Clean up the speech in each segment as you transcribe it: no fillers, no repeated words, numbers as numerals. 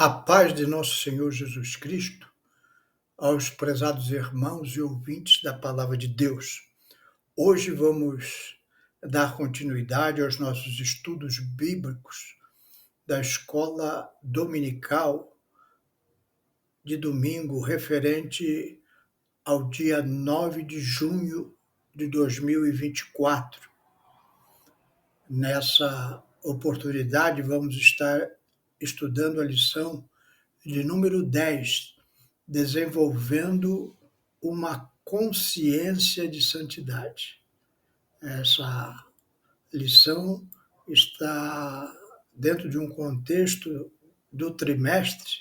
A paz de nosso Senhor Jesus Cristo, aos prezados irmãos e ouvintes da palavra de Deus. Hoje vamos dar continuidade aos nossos estudos bíblicos da escola dominical de domingo, referente ao dia 9 de junho de 2024. Nessa oportunidade, vamos estar estudando a lição de número 10, desenvolvendo uma consciência de santidade. Essa lição está dentro de um contexto do trimestre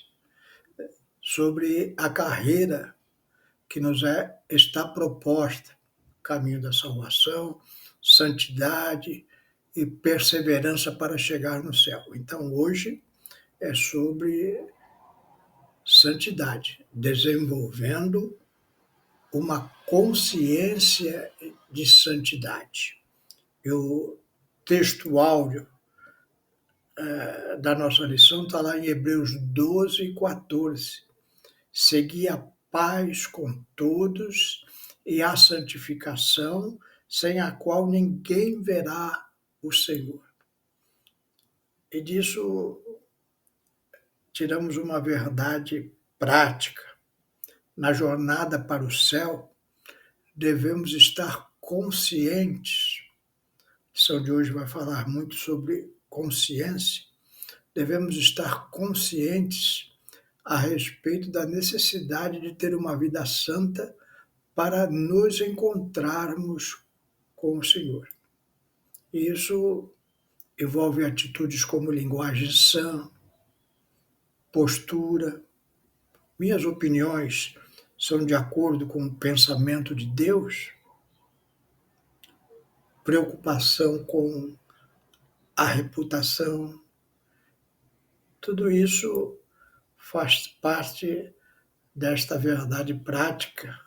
sobre a carreira que está proposta, caminho da salvação, santidade e perseverança para chegar no céu. Então, hoje é sobre santidade, desenvolvendo uma consciência de santidade. E o texto áureo da nossa lição está lá em Hebreus 12:14. Segui a paz com todos e a santificação, sem a qual ninguém verá o Senhor. E disso tiramos uma verdade prática. Na jornada para o céu, devemos estar conscientes. A lição de hoje vai falar muito sobre consciência. Devemos estar conscientes a respeito da necessidade de ter uma vida santa para nos encontrarmos com o Senhor. E isso envolve atitudes como linguagem sã, postura. Minhas opiniões são de acordo com o pensamento de Deus, preocupação com a reputação, tudo isso faz parte desta verdade prática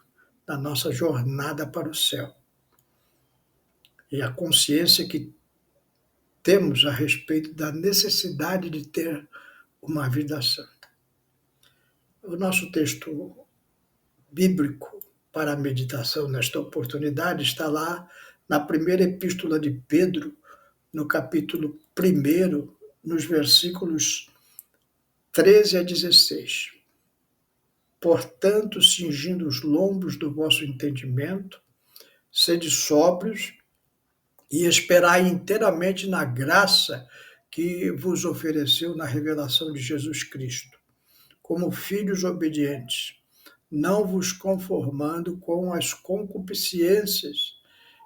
da nossa jornada para o céu. E a consciência que temos a respeito da necessidade de ter uma vida santa. O nosso texto bíblico para a meditação nesta oportunidade está lá na primeira epístola de Pedro, no capítulo 1, nos versículos 13 a 16. Portanto, cingindo os lombos do vosso entendimento, sede sóbrios e esperai inteiramente na graça que vos ofereceu na revelação de Jesus Cristo, como filhos obedientes, não vos conformando com as concupiscências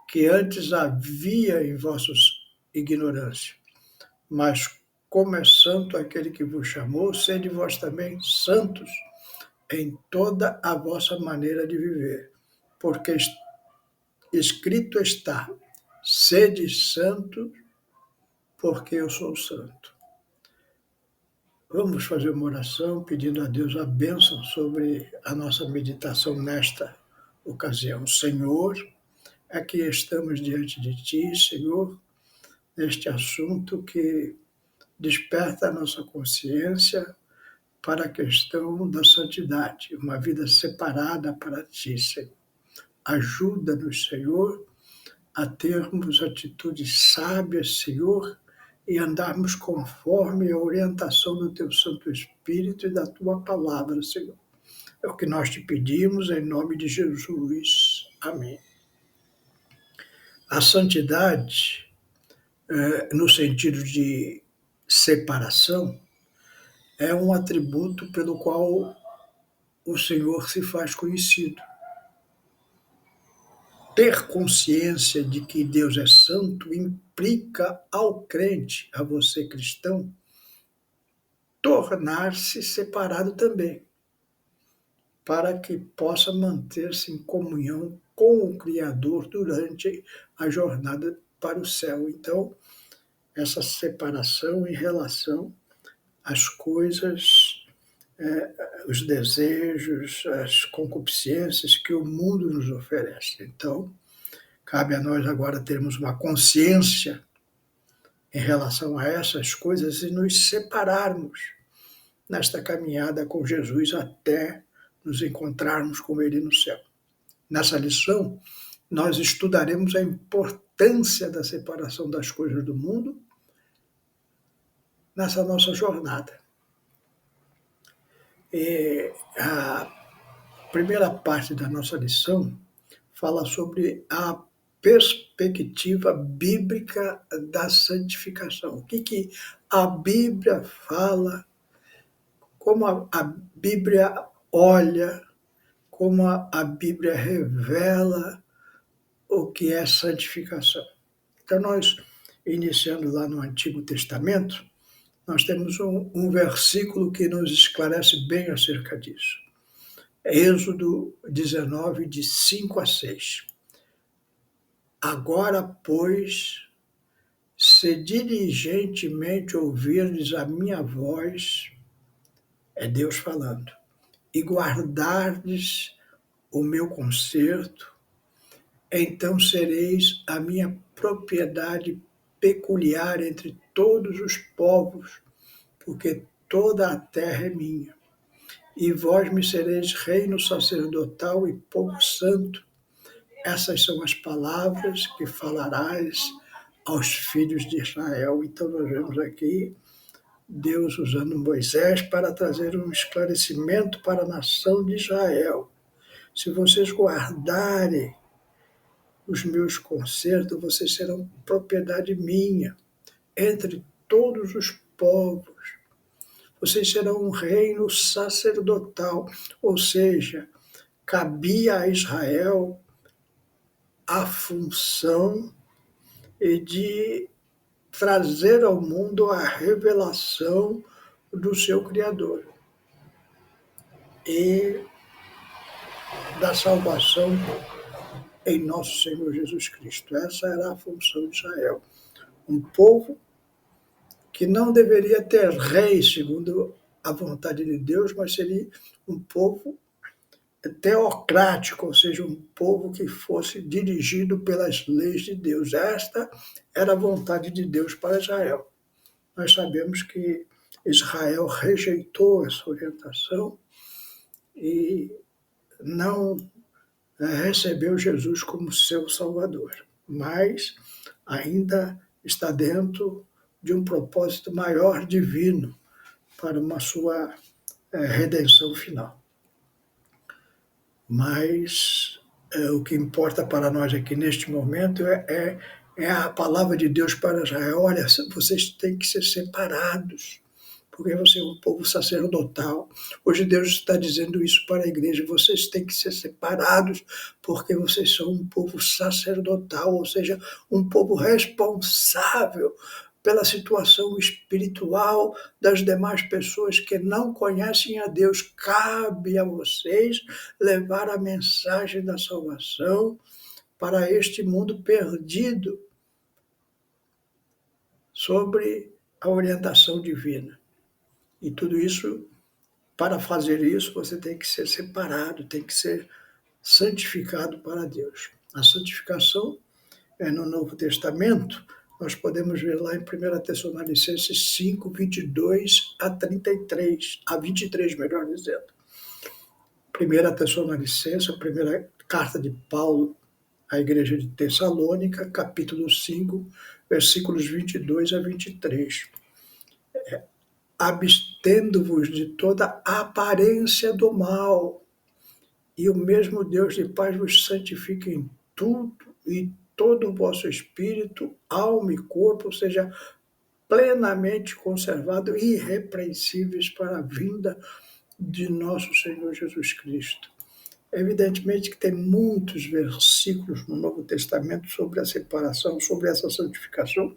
que antes havia em vossa ignorância, mas como é santo aquele que vos chamou, sede vós também santos em toda a vossa maneira de viver, porque escrito está, sede santos, porque eu sou santo. Vamos fazer uma oração pedindo a Deus a bênção sobre a nossa meditação nesta ocasião. Senhor, aqui estamos diante de Ti, Senhor, neste assunto que desperta a nossa consciência para a questão da santidade, uma vida separada para Ti, Senhor. Ajuda-nos, Senhor, a termos atitudes sábias, Senhor, e andarmos conforme a orientação do Teu Santo Espírito e da Tua Palavra, Senhor. É o que nós te pedimos em nome de Jesus. Amém. A santidade, no sentido de separação, é um atributo pelo qual o Senhor se faz conhecido. Ter consciência de que Deus é santo implica ao crente, a você cristão, tornar-se separado também, para que possa manter-se em comunhão com o Criador durante a jornada para o céu. Então, essa separação em relação às coisas, os desejos, as concupiscências que o mundo nos oferece. Então, cabe a nós agora termos uma consciência em relação a essas coisas e nos separarmos nesta caminhada com Jesus até nos encontrarmos com Ele no céu. Nessa lição, nós estudaremos a importância da separação das coisas do mundo nessa nossa jornada. A primeira parte da nossa lição fala sobre a perspectiva bíblica da santificação. O que a Bíblia fala, como a Bíblia olha, como a Bíblia revela o que é santificação. Então, nós, iniciando lá no Antigo Testamento, nós temos um versículo que nos esclarece bem acerca disso. Êxodo 19, de 5 a 6. Agora, pois, se diligentemente ouvirdes a minha voz, é Deus falando, e guardardes o meu concerto, então sereis a minha propriedade peculiar entre todos os povos, porque toda a terra é minha. E vós me sereis reino sacerdotal e povo santo. Essas são as palavras que falarás aos filhos de Israel. Então nós vemos aqui Deus usando Moisés para trazer um esclarecimento para a nação de Israel. Se vocês guardarem os meus concertos, vocês serão propriedade minha entre todos os povos. Vocês serão um reino sacerdotal, ou seja, cabia a Israel a função de trazer ao mundo a revelação do seu Criador e da salvação em nosso Senhor Jesus Cristo. Essa era a função de Israel. Um povo que não deveria ter rei segundo a vontade de Deus, mas seria um povo teocrático, ou seja, um povo que fosse dirigido pelas leis de Deus. Esta era a vontade de Deus para Israel. Nós sabemos que Israel rejeitou essa orientação e não recebeu Jesus como seu Salvador, mas ainda está dentro de um propósito maior divino para uma sua redenção final. Mas o que importa para nós aqui neste momento é a palavra de Deus para Israel. Olha, vocês têm que ser separados, porque você é um povo sacerdotal. Hoje Deus está dizendo isso para a igreja. Vocês têm que ser separados, porque vocês são um povo sacerdotal, ou seja, um povo responsável pela situação espiritual das demais pessoas que não conhecem a Deus. Cabe a vocês levar a mensagem da salvação para este mundo perdido sobre a orientação divina. E tudo isso, para fazer isso, você tem que ser separado, tem que ser santificado para Deus. A santificação é no Novo Testamento. Nós podemos ver lá em 1 Tessalonicenses 5, 22 a 33, a 23, melhor dizendo. 1 Tessalonicenses, a primeira carta de Paulo à igreja de Tessalônica, capítulo 5, versículos 22 a 23. Abstendo-vos de toda aparência do mal, e o mesmo Deus de paz vos santifique em tudo, e todo o vosso espírito, alma e corpo seja plenamente conservado e irrepreensíveis para a vinda de nosso Senhor Jesus Cristo. Evidentemente que tem muitos versículos no Novo Testamento sobre a separação, sobre essa santificação.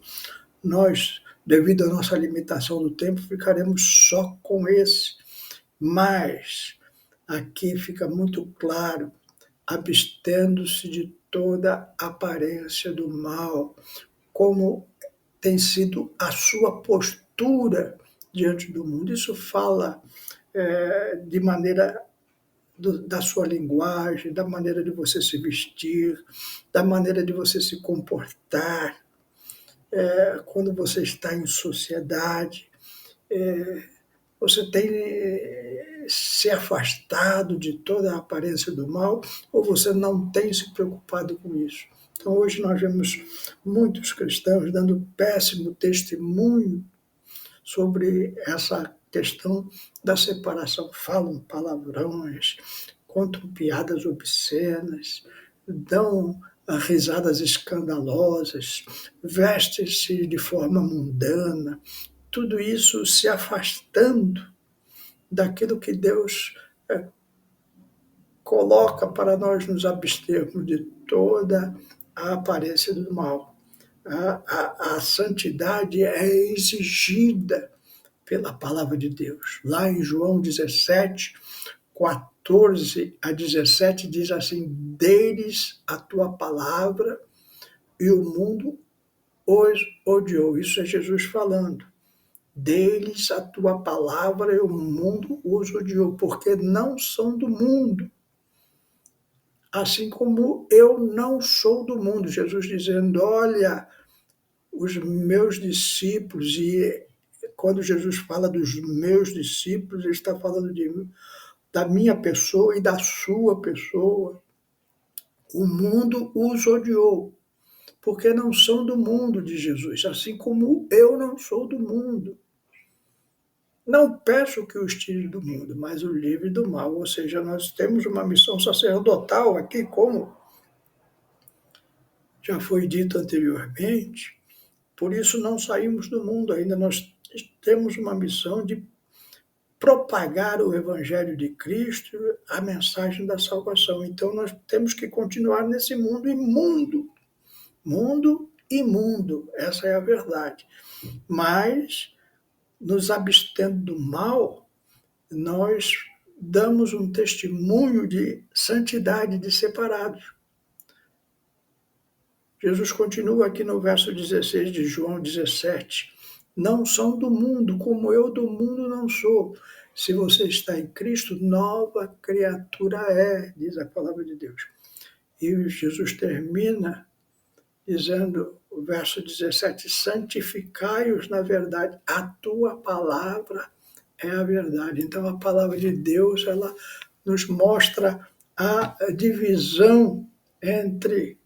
Nós, devido à nossa limitação do tempo, ficaremos só com esse. Mas aqui fica muito claro, abstendo-se de toda aparência do mal, como tem sido a sua postura diante do mundo. Isso fala de maneira da sua linguagem, da maneira de você se vestir, da maneira de você se comportar, quando você está em sociedade. Você tem se afastado de toda a aparência do mal, ou você não tem se preocupado com isso? Então, hoje nós vemos muitos cristãos dando péssimo testemunho sobre essa questão da separação. Falam palavrões, contam piadas obscenas, dão risadas escandalosas, vestem-se de forma mundana, tudo isso se afastando daquilo que Deus coloca para nós nos abstermos de toda a aparência do mal. A santidade é exigida pela palavra de Deus. Lá em João 17, 14 a 17, diz assim: deles a tua palavra e o mundo os odiou. Isso é Jesus falando. Deles a tua palavra e o mundo os odiou, porque não são do mundo, assim como eu não sou do mundo. Jesus dizendo: olha, os meus discípulos, e quando Jesus fala dos meus discípulos, ele está falando da minha pessoa e da sua pessoa. O mundo os odiou, porque não são do mundo de Jesus, assim como eu não sou do mundo. Não peço que os tire do mundo, mas o livre do mal. Ou seja, nós temos uma missão sacerdotal aqui, como já foi dito anteriormente, por isso não saímos do mundo ainda. Nós temos uma missão de propagar o Evangelho de Cristo, a mensagem da salvação. Então nós temos que continuar nesse mundo imundo. Mundo imundo, essa é a verdade. Mas, nos abstendo do mal, nós damos um testemunho de santidade, de separados. Jesus continua aqui no verso 16 de João 17. Não são do mundo, como eu do mundo não sou. Se você está em Cristo, nova criatura é, diz a palavra de Deus. E Jesus termina dizendo, o verso 17, santificai-os na verdade, a tua palavra é a verdade. Então, a palavra de Deus, ela nos mostra a divisão entre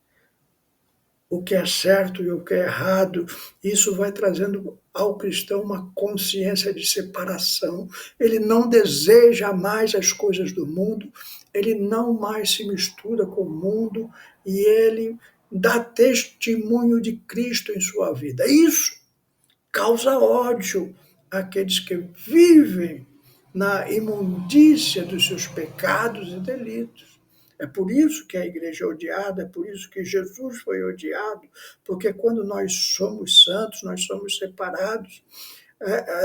o que é certo e o que é errado. Isso vai trazendo ao cristão uma consciência de separação. Ele não deseja mais as coisas do mundo, ele não mais se mistura com o mundo e ele dá testemunho de Cristo em sua vida. Isso causa ódio àqueles que vivem na imundícia dos seus pecados e delitos. É por isso que a igreja é odiada, é por isso que Jesus foi odiado, porque quando nós somos santos, nós somos separados,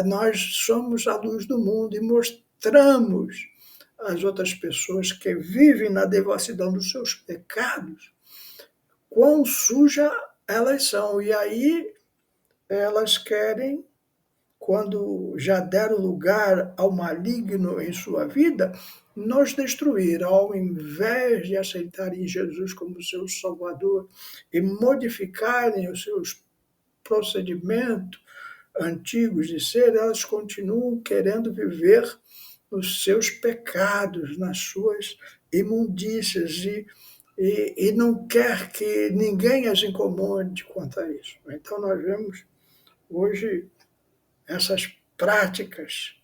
nós somos a luz do mundo e mostramos às outras pessoas que vivem na devassidão dos seus pecados quão suja elas são. E aí elas querem, quando já deram lugar ao maligno em sua vida, nos destruir, ao invés de aceitarem Jesus como seu Salvador e modificarem os seus procedimentos antigos de ser, elas continuam querendo viver nos seus pecados, nas suas imundícias, e não quer que ninguém as incomode quanto a isso. Então nós vemos hoje essas práticas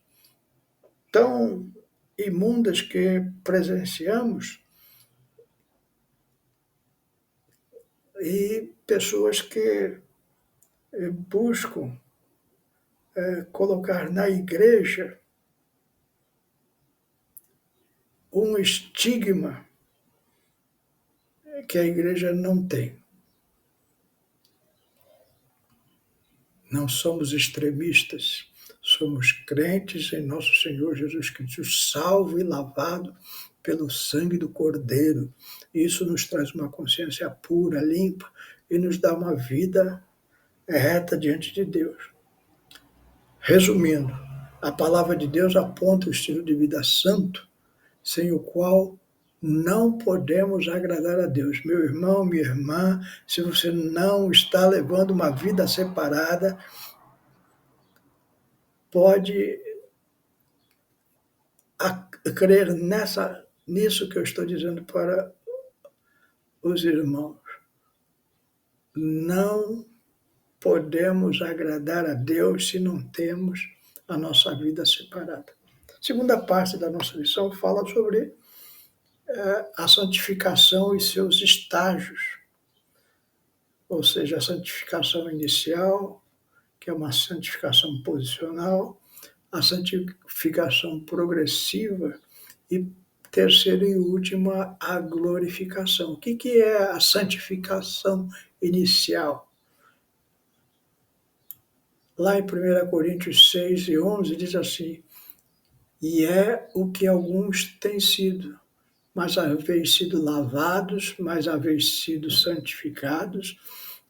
tão imundas que presenciamos e pessoas que buscam colocar na igreja um estigma que a igreja não tem. Não somos extremistas, somos crentes em nosso Senhor Jesus Cristo, salvo e lavado pelo sangue do Cordeiro. Isso nos traz uma consciência pura, limpa, e nos dá uma vida reta diante de Deus. Resumindo, a palavra de Deus aponta o estilo de vida santo, sem o qual não podemos agradar a Deus. Meu irmão, minha irmã, se você não está levando uma vida separada, pode a crer nisso que eu estou dizendo para os irmãos. Não podemos agradar a Deus se não temos a nossa vida separada. A segunda parte da nossa lição fala sobre a santificação e seus estágios, ou seja, a santificação inicial, que é uma santificação posicional, a santificação progressiva e terceira e última, a glorificação. O que é a santificação inicial? Lá em 1 Coríntios 6 e 11 diz assim: e é o que alguns têm sido, mas haveis sido lavados, mas haveis sido santificados,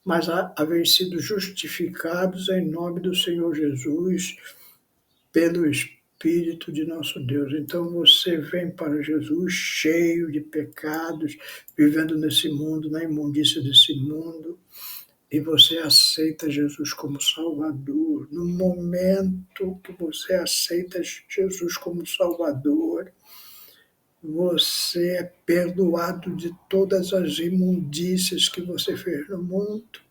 mas haveis sido justificados em nome do Senhor Jesus, pelo Espírito de nosso Deus. Então você vem para Jesus cheio de pecados, vivendo nesse mundo, na imundícia desse mundo, e você aceita Jesus como Salvador. No momento que você aceita Jesus como Salvador, você é perdoado de todas as imundícias que você fez no mundo.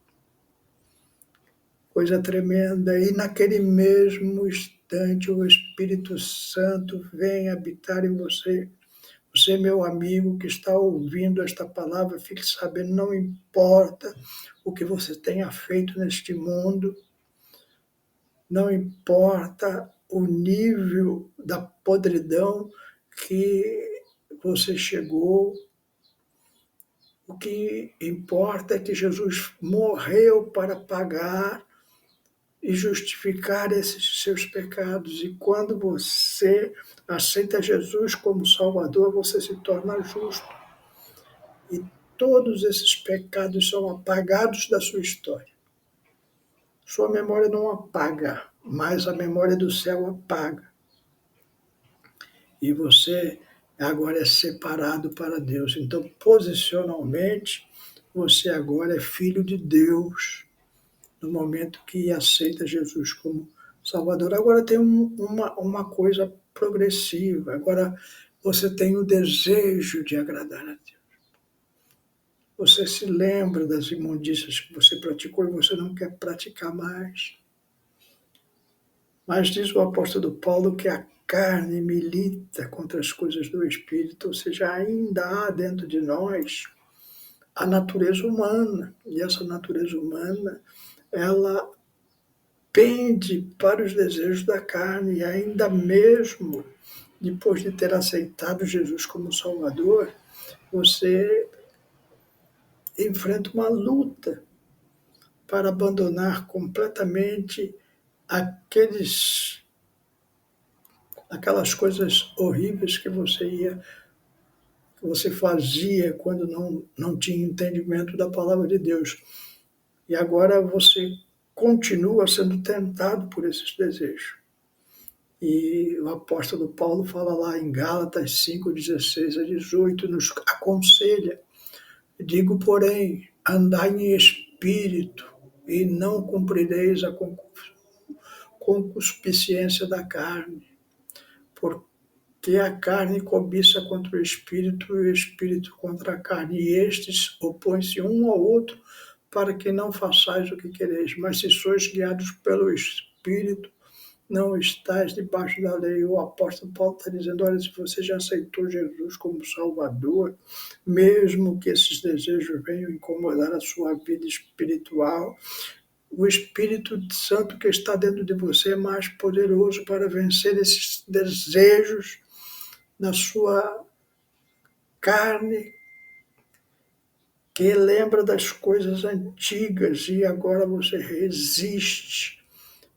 Coisa tremenda. E naquele mesmo instante o Espírito Santo vem habitar em você. Você, meu amigo que está ouvindo esta palavra, fique sabendo, não importa o que você tenha feito neste mundo, não importa o nível da podridão que você chegou, o que importa é que Jesus morreu para pagar e justificar esses seus pecados. E quando você aceita Jesus como Salvador, você se torna justo. E todos esses pecados são apagados da sua história. Sua memória não apaga, mas a memória do céu apaga. E você agora é separado para Deus. Então, posicionalmente, você agora é filho de Deus, no momento que aceita Jesus como Salvador. Agora tem uma coisa progressiva. Agora você tem o desejo de agradar a Deus. Você se lembra das imundícias que você praticou e você não quer praticar mais. Mas diz o apóstolo Paulo que a carne milita contra as coisas do Espírito, ou seja, ainda há dentro de nós a natureza humana. E essa natureza humana, ela pende para os desejos da carne, e ainda mesmo depois de ter aceitado Jesus como Salvador, você enfrenta uma luta para abandonar completamente aquelas coisas horríveis que você fazia quando não tinha entendimento da palavra de Deus. E agora você continua sendo tentado por esses desejos. E o apóstolo Paulo fala lá em Gálatas 5, 16 a 18, nos aconselha: digo, porém, andai em espírito, e não cumprireis a concupiscência da carne, porque a carne cobiça contra o espírito e o espírito contra a carne, e estes opõem-se um ao outro, para que não façais o que quereis. Mas se sois guiados pelo Espírito, não estáis debaixo da lei. O apóstolo Paulo está dizendo: olha, se você já aceitou Jesus como Salvador, mesmo que esses desejos venham incomodar a sua vida espiritual, o Espírito Santo que está dentro de você é mais poderoso para vencer esses desejos na sua carne, que lembra das coisas antigas, e agora você resiste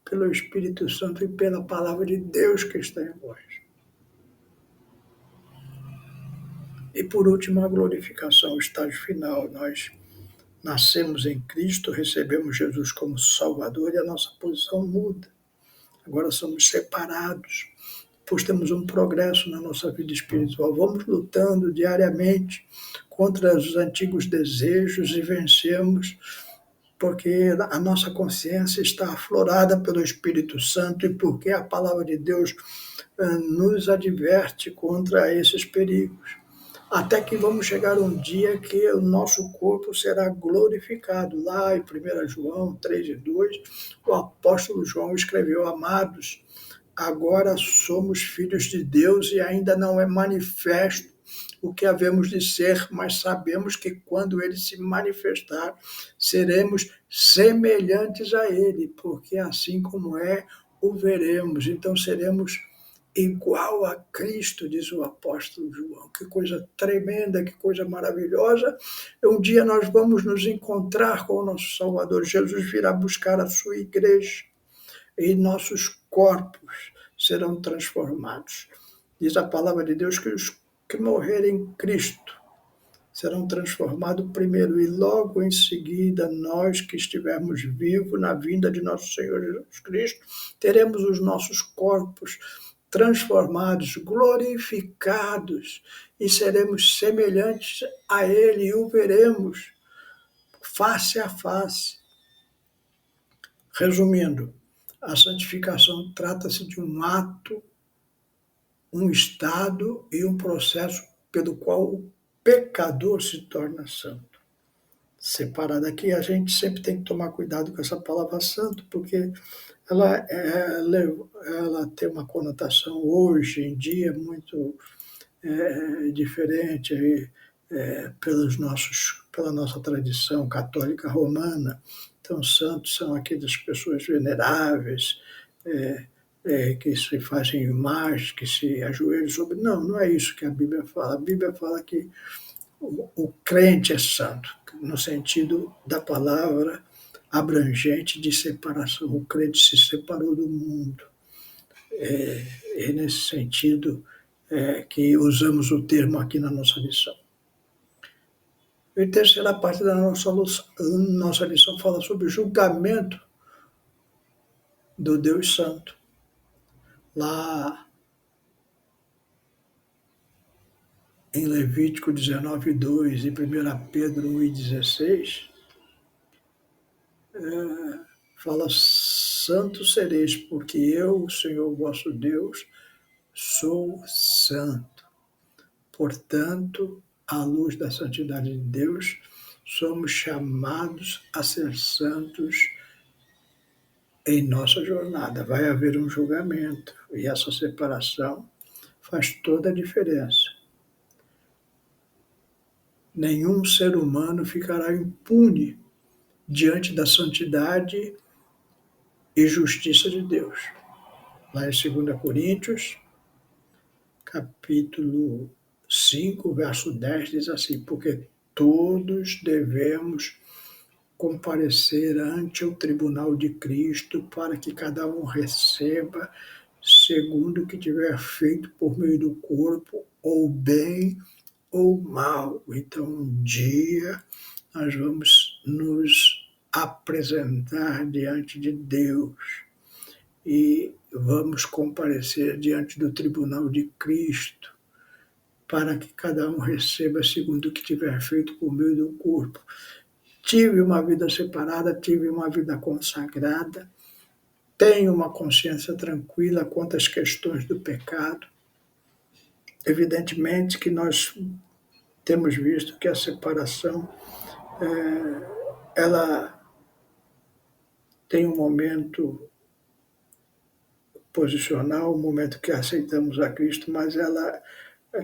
pelo Espírito Santo e pela palavra de Deus que está em vós. E por último, a glorificação, o estágio final. Nós nascemos em Cristo, recebemos Jesus como Salvador e a nossa posição muda. Agora somos separados, pois temos um progresso na nossa vida espiritual. Vamos lutando diariamente contra os antigos desejos e vencemos porque a nossa consciência está aflorada pelo Espírito Santo e porque a palavra de Deus nos adverte contra esses perigos. Até que vamos chegar um dia que o nosso corpo será glorificado. Lá em 1 João 3:2, o apóstolo João escreveu: Amados, agora somos filhos de Deus e ainda não é manifesto o que havemos de ser, mas sabemos que quando ele se manifestar, seremos semelhantes a ele, porque assim como é, o veremos. Então seremos igual a Cristo, diz o apóstolo João. Que coisa tremenda, que coisa maravilhosa. Um dia nós vamos nos encontrar com o nosso Salvador. Jesus virá buscar a sua igreja e nossos corpos serão transformados. Diz a palavra de Deus que os que morrerem em Cristo serão transformados primeiro e logo em seguida nós que estivermos vivos na vinda de nosso Senhor Jesus Cristo, teremos os nossos corpos transformados, glorificados e seremos semelhantes a Ele e o veremos face a face. Resumindo, a santificação trata-se de um ato, um estado e um processo pelo qual o pecador se torna santo. Separado aqui, a gente sempre tem que tomar cuidado com essa palavra santo, porque ela tem uma conotação hoje em dia muito diferente pela nossa tradição católica romana. Então, santos são aquelas pessoas veneráveis, que se fazem imagens, que se ajoelham sobre... Não é isso que a Bíblia fala. A Bíblia fala que o crente é santo, no sentido da palavra abrangente de separação. O crente se separou do mundo. É nesse sentido que usamos o termo aqui na nossa lição. E a terceira parte da nossa lição fala sobre o julgamento do Deus Santo. Lá em Levítico 19:2 e 1 Pedro 1:16, fala: Santo sereis, porque eu, o Senhor vosso Deus, sou santo. Portanto, à luz da santidade de Deus, somos chamados a ser santos em nossa jornada. Vai haver um julgamento e essa separação faz toda a diferença. Nenhum ser humano ficará impune diante da santidade e justiça de Deus. Lá em 2 Coríntios, capítulo 5, verso 10, diz assim: porque todos devemos comparecer ante o tribunal de Cristo para que cada um receba segundo o que tiver feito por meio do corpo, ou bem ou mal. Então, um dia nós vamos nos apresentar diante de Deus e vamos comparecer diante do tribunal de Cristo para que cada um receba segundo o que tiver feito por meio do corpo. Tive uma vida separada, tive uma vida consagrada, tenho uma consciência tranquila quanto às questões do pecado. Evidentemente que nós temos visto que a separação ela tem um momento posicional, um momento que aceitamos a Cristo, mas ela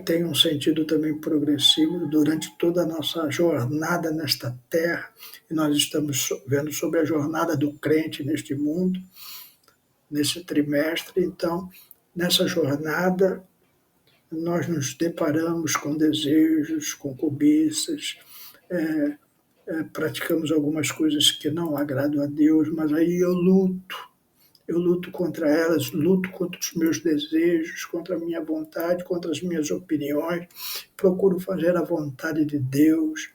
tem um sentido também progressivo durante toda a nossa jornada nesta terra, e nós estamos vendo sobre a jornada do crente neste mundo, nesse trimestre. Então, nessa jornada, nós nos deparamos com desejos, com cobiças, praticamos algumas coisas que não agradam a Deus, mas aí eu luto contra elas, luto contra os meus desejos, contra a minha vontade, contra as minhas opiniões, procuro fazer a vontade de Deus,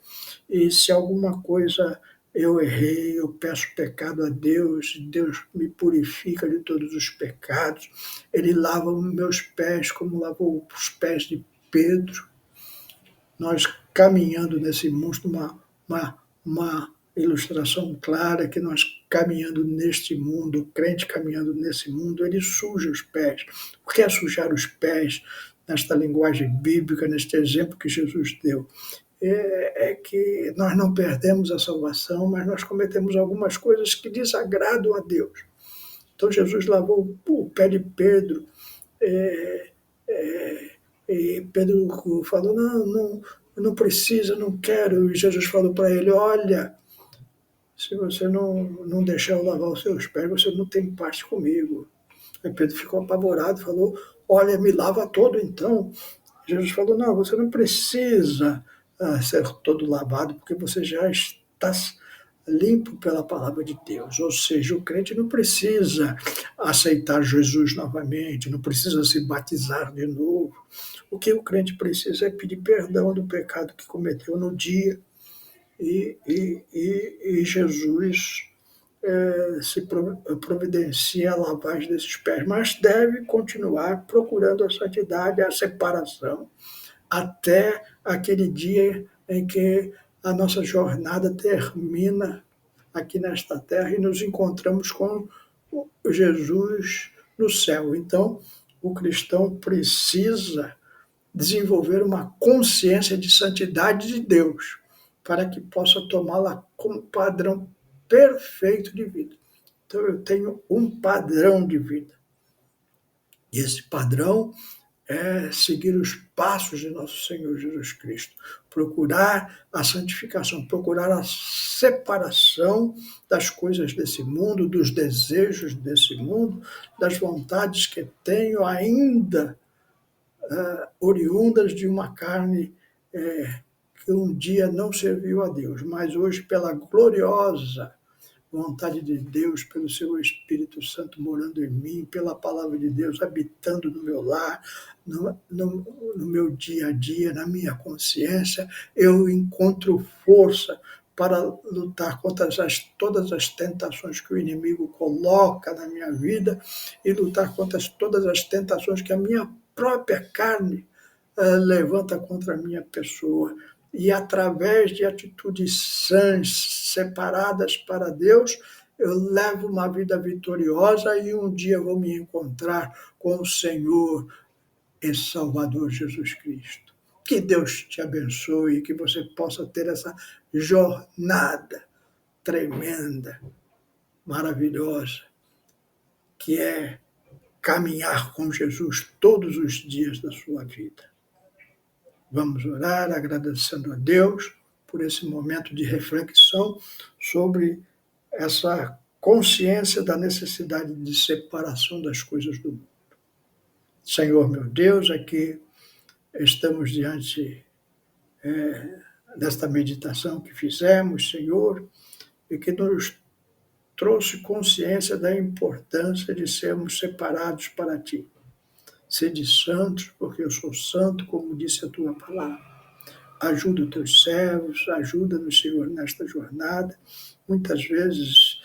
e se alguma coisa eu errei, eu peço pecado a Deus, Deus me purifica de todos os pecados, Ele lava os meus pés como lavou os pés de Pedro. Nós caminhando nesse mundo, uma ilustração clara que nós caminhando neste mundo, o crente caminhando nesse mundo, ele suja os pés. O que é sujar os pés nesta linguagem bíblica, neste exemplo que Jesus deu? É que nós não perdemos a salvação, mas nós cometemos algumas coisas que desagradam a Deus. Então Jesus lavou o pé de Pedro, e Pedro falou, não precisa, não quero. E Jesus falou para ele, olha, se você não deixar eu lavar os seus pés, você não tem parte comigo. Aí Pedro ficou apavorado, falou, olha, me lava todo então. Jesus falou, não, você não precisa ser todo lavado, porque você já está limpo pela palavra de Deus. Ou seja, o crente não precisa aceitar Jesus novamente, não precisa se batizar de novo. O que o crente precisa é pedir perdão do pecado que cometeu no dia, e Jesus se providencia a lavagem desses pés, mas deve continuar procurando a santidade, a separação, até aquele dia em que a nossa jornada termina aqui nesta terra e nos encontramos com Jesus no céu. Então, o cristão precisa desenvolver uma consciência de santidade de Deus, para que possa tomá-la como padrão perfeito de vida. Então, eu tenho um padrão de vida. E esse padrão é seguir os passos de nosso Senhor Jesus Cristo, procurar a santificação, procurar a separação das coisas desse mundo, dos desejos desse mundo, das vontades que tenho ainda oriundas de uma carne que um dia não serviu a Deus, mas hoje, pela gloriosa vontade de Deus, pelo seu Espírito Santo morando em mim, pela palavra de Deus habitando no meu lar, no meu dia a dia, na minha consciência, eu encontro força para lutar contra todas as tentações que o inimigo coloca na minha vida e lutar contra todas as tentações que a minha própria carne levanta contra a minha pessoa. E através de atitudes sãs, separadas para Deus, eu levo uma vida vitoriosa e um dia vou me encontrar com o Senhor e Salvador Jesus Cristo. Que Deus te abençoe e que você possa ter essa jornada tremenda, maravilhosa, que é caminhar com Jesus todos os dias da sua vida. Vamos orar agradecendo a Deus por esse momento de reflexão sobre essa consciência da necessidade de separação das coisas do mundo. Senhor meu Deus, aqui estamos diante desta meditação que fizemos, Senhor, e que nos trouxe consciência da importância de sermos separados para Ti. Sede santos, porque eu sou santo, como disse a Tua palavra. Ajuda os Teus servos, ajuda-nos, Senhor, nesta jornada. Muitas vezes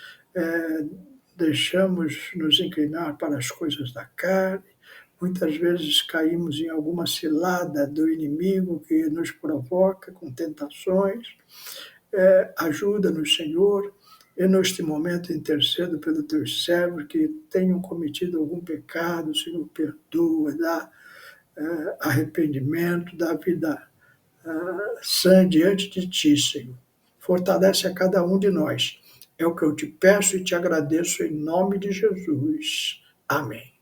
deixamos nos inclinar para as coisas da carne, muitas vezes caímos em alguma cilada do inimigo que nos provoca com tentações. Ajuda-nos, Senhor, e neste momento intercedo pelos Teus servos que tenham cometido algum pecado, Senhor, perdoa, dá arrependimento, dá vida sã diante de Ti, Senhor. Fortalece a cada um de nós. É o que eu te peço e te agradeço em nome de Jesus. Amém.